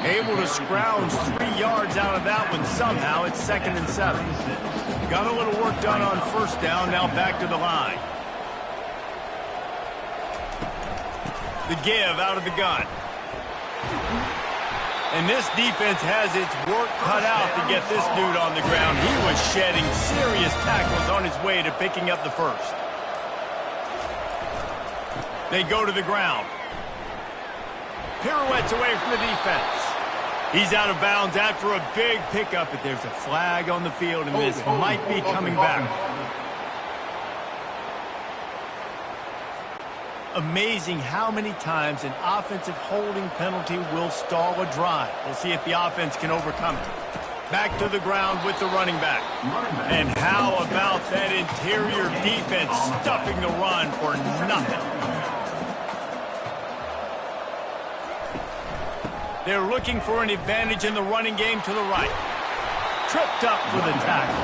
Able to scrounge 3 yards out of that one somehow. It's 2nd and 7. Got a little work done on first down, now back to the line. The give out of the gun. And this defense has its work cut out to get this dude on the ground. He was shedding serious tackles on his way to picking up the first. They go to the ground. Pirouettes away from the defense. He's out of bounds after a big pickup, but there's a flag on the field, and this might be coming back. Amazing how many times an offensive holding penalty will stall a drive. We'll see if the offense can overcome it. Back to the ground with the running back. And how about that interior defense stuffing the run for nothing? They're looking for an advantage in the running game to the right. Tripped up for the tackle.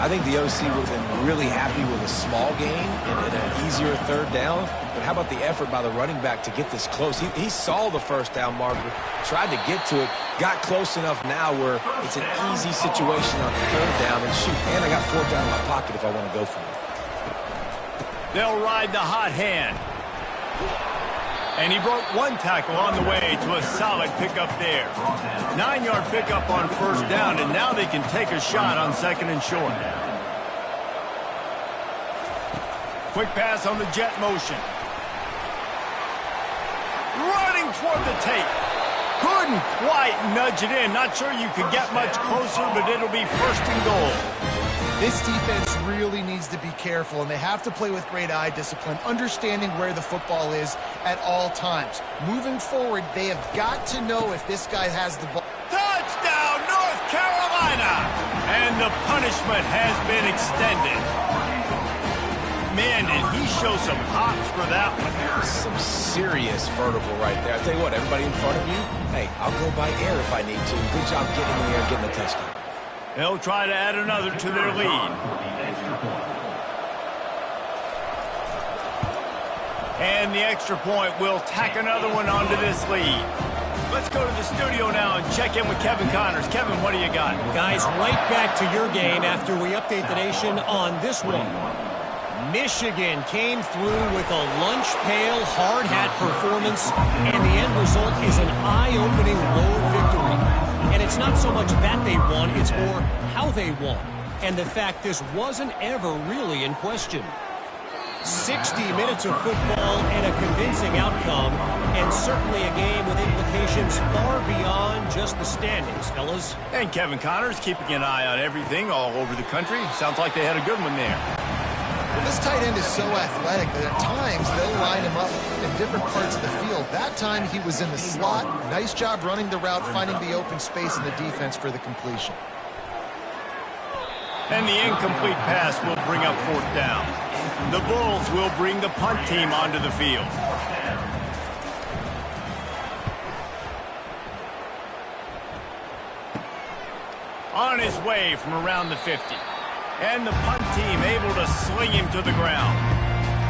I think the OC would have been really happy with a small gain and an easier third down. But how about the effort by the running back to get this close? He saw the first down marker, tried to get to it, got close enough now where it's an easy situation on the third down. And shoot, and I got fourth down in my pocket if I want to go for it. They'll ride the hot hand. And he broke one tackle on the way to a solid pickup there. 9-yard pickup on first down, and now they can take a shot on 2nd and short. Quick pass on the jet motion. Running toward the tape. Couldn't quite nudge it in. Not sure you could get much closer, but it'll be 1st and goal. This defense really needs to be careful, and they have to play with great eye discipline, understanding where the football is at all times. Moving forward, they have got to know if this guy has the ball. Touchdown, North Carolina! And the punishment has been extended. man, did he show some hops for that one. Some serious vertical right there. I tell you what, everybody in front of you, hey, I'll go by air if I need to. Good job getting in the air, getting the touchdown. They'll try to add another to their lead. And the extra point will tack another one onto this lead. Let's go to the studio now and check in with Kevin Connors. Kevin, what do you got? Guys, right back to your game after we update the nation on this one. Michigan came through with a lunch pail, hard hat performance, and the end result is an eye-opening road victory. And it's not so much that they won, it's more how they won. And the fact this wasn't ever really in question. 60 minutes of football and a convincing outcome, and certainly a game with implications far beyond just the standings, fellas. And Kevin Connors keeping an eye on everything all over the country. Sounds like they had a good one there. Well, this tight end is so athletic that at times they'll line him up in different parts of the field. That time he was in the slot. Nice job running the route, finding the open space in the defense for the completion. And the incomplete pass will bring up fourth down. The Bulls will bring the punt team onto the field. On his way from around the 50. And the punt team able to sling him to the ground.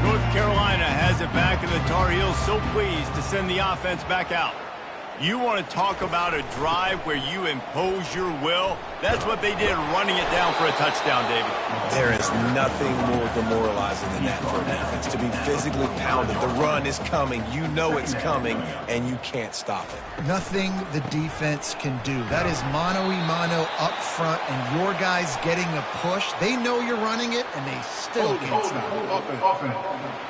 North Carolina has it back, and the Tar Heels so pleased to send the offense back out. You want to talk about a drive where you impose your will? That's what they did, running it down for a touchdown, David. There is nothing more demoralizing than that for a defense, to be physically pounded. The run is coming. You know it's coming, and you can't stop it. Nothing the defense can do. That is mano-a-mano up front, and your guys getting a push. They know you're running it, and they still can't stop it.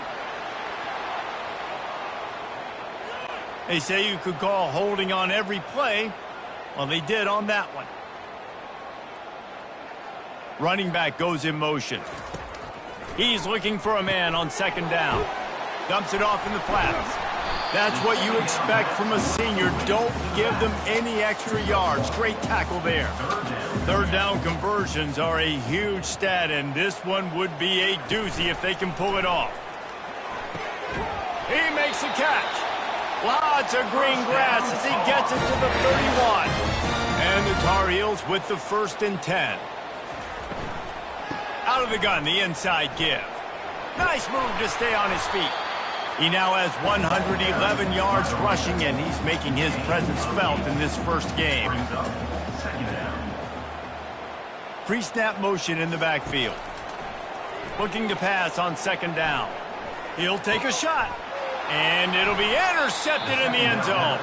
They say you could call holding on every play. Well, they did on that one. Running back goes in motion. He's looking for a man on second down. Dumps it off in the flats. That's what you expect from a senior. Don't give them any extra yards. Great tackle there. Third down conversions are a huge stat, and this one would be a doozy if they can pull it off. He makes a catch. Lots of green grass as he gets it to the 31. And the Tar Heels with the 1st and 10. Out of the gun, the inside give. Nice move to stay on his feet. He now has 111 yards rushing, and he's making his presence felt in this first game. Pre-snap motion in the backfield. Looking to pass on second down. He'll take a shot. And it'll be intercepted in the end zone.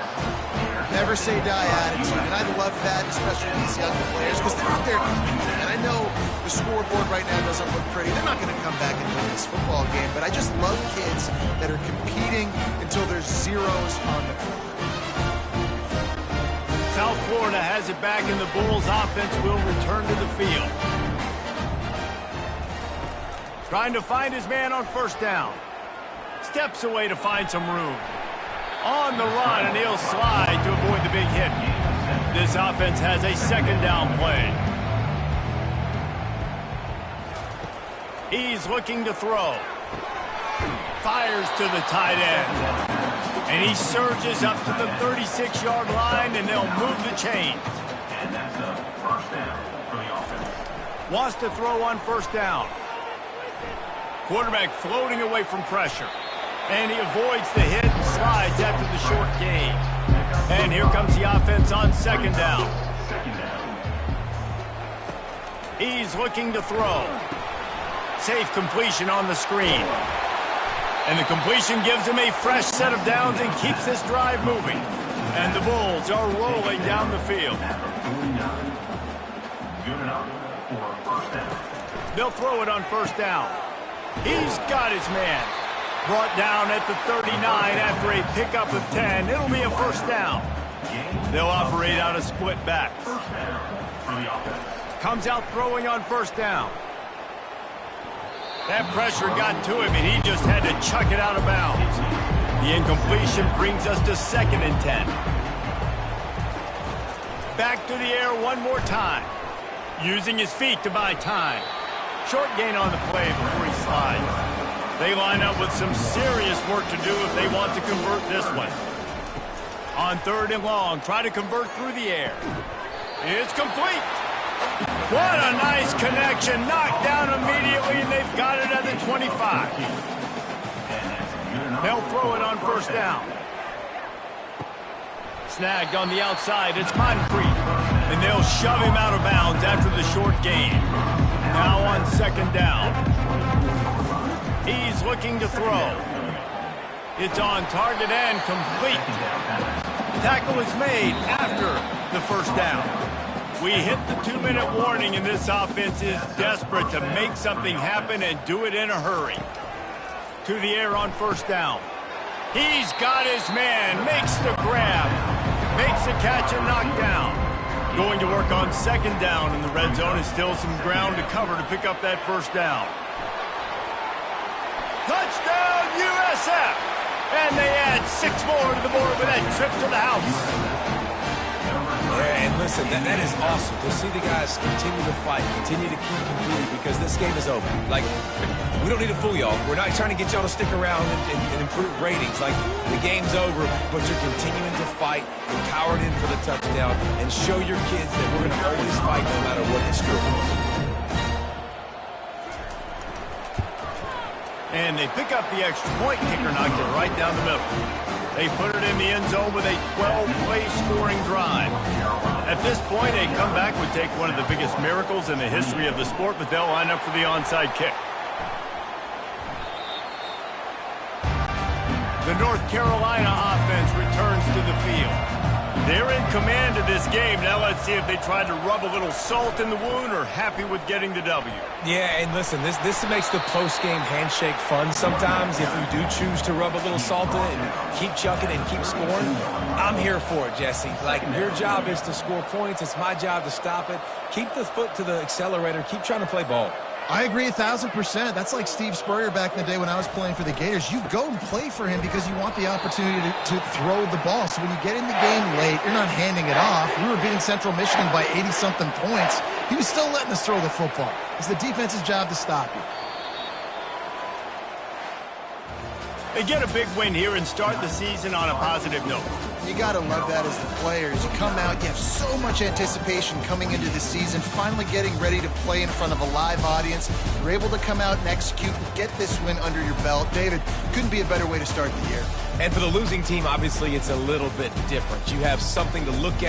Never say die attitude, and I love that, especially these young players, because they're out there competing. And I know the scoreboard right now doesn't look pretty. They're not going to come back and win this football game, but I just love kids that are competing until there's zeros on the clock. South Florida has it back, and the Bulls offense will return to the field. Trying to find his man on first down. Steps away to find some room. On the run, and he'll slide to avoid the big hit. This offense has a second down play. He's looking to throw. Fires to the tight end. And he surges up to the 36-yard line, and they'll move the chain. And that's a first down for the offense. Wants to throw on first down. Quarterback floating away from pressure. And he avoids the hit and slides after the short gain. And here comes the offense on second down. He's looking to throw. Safe completion on the screen. And the completion gives him a fresh set of downs and keeps this drive moving. And the Bulls are rolling down the field. They'll throw it on first down. He's got his man. Brought down at the 39 after a pickup of 10. It'll be a first down. They'll operate out a split back. Comes out throwing on first down. That pressure got to him, and he just had to chuck it out of bounds. The incompletion brings us to 2nd and 10. Back to the air one more time. Using his feet to buy time. Short gain on the play before he slides. They line up with some serious work to do if they want to convert this one. On 3rd and long, try to convert through the air. It's complete. What a nice connection. Knocked down immediately, and they've got it at the 25. They'll throw it on 1st down. Snagged on the outside. It's Moncrief. And they'll shove him out of bounds after the short gain. Now on 2nd down. He's looking to throw. It's on target and complete. Tackle is made after the 1st down. We hit the 2-minute warning, and this offense is desperate to make something happen and do it in a hurry. To the air on 1st down. He's got his man, makes the grab, makes the catch and knockdown. Going to work on 2nd down, and the red zone is still some ground to cover to pick up that 1st down. Touchdown, USF! And they add 6 more to the board with that trip to the house. Yeah, and listen, that is awesome to see the guys continue to fight, continue to keep competing, because this game is over. Like, we don't need to fool y'all. We're not trying to get y'all to stick around and improve ratings. Like, the game's over, but you're continuing to fight. You're powered in for the touchdown, and show your kids that we're going to always fight no matter what the score is. And they pick up the extra point. Kicker knocked it right down the middle. They put it in the end zone with a 12-play scoring drive. At this point, a comeback would take one of the biggest miracles in the history of the sport, but they'll line up for the onside kick. The North Carolina offense returns to the field. They're in command of this game. Now let's see if they try to rub a little salt in the wound or happy with getting the W. Yeah, and listen, this makes the post-game handshake fun sometimes. If you do choose to rub a little salt in it and keep chucking and keep scoring, I'm here for it, Jesse. Like, your job is to score points. It's my job to stop it. Keep the foot to the accelerator. Keep trying to play ball. I agree 1,000%. That's like Steve Spurrier back in the day when I was playing for the Gators. You go and play for him because you want the opportunity to throw the ball. So when you get in the game late, you're not handing it off. We were beating Central Michigan by 80-something points. He was still letting us throw the football. It's the defense's job to stop you. They get a big win here and start the season on a positive note. You got to love that as the players. You come out, you have so much anticipation coming into the season, finally getting ready to play in front of a live audience. You're able to come out and execute and get this win under your belt. David, couldn't be a better way to start the year. And for the losing team, obviously, it's a little bit different. You have something to look at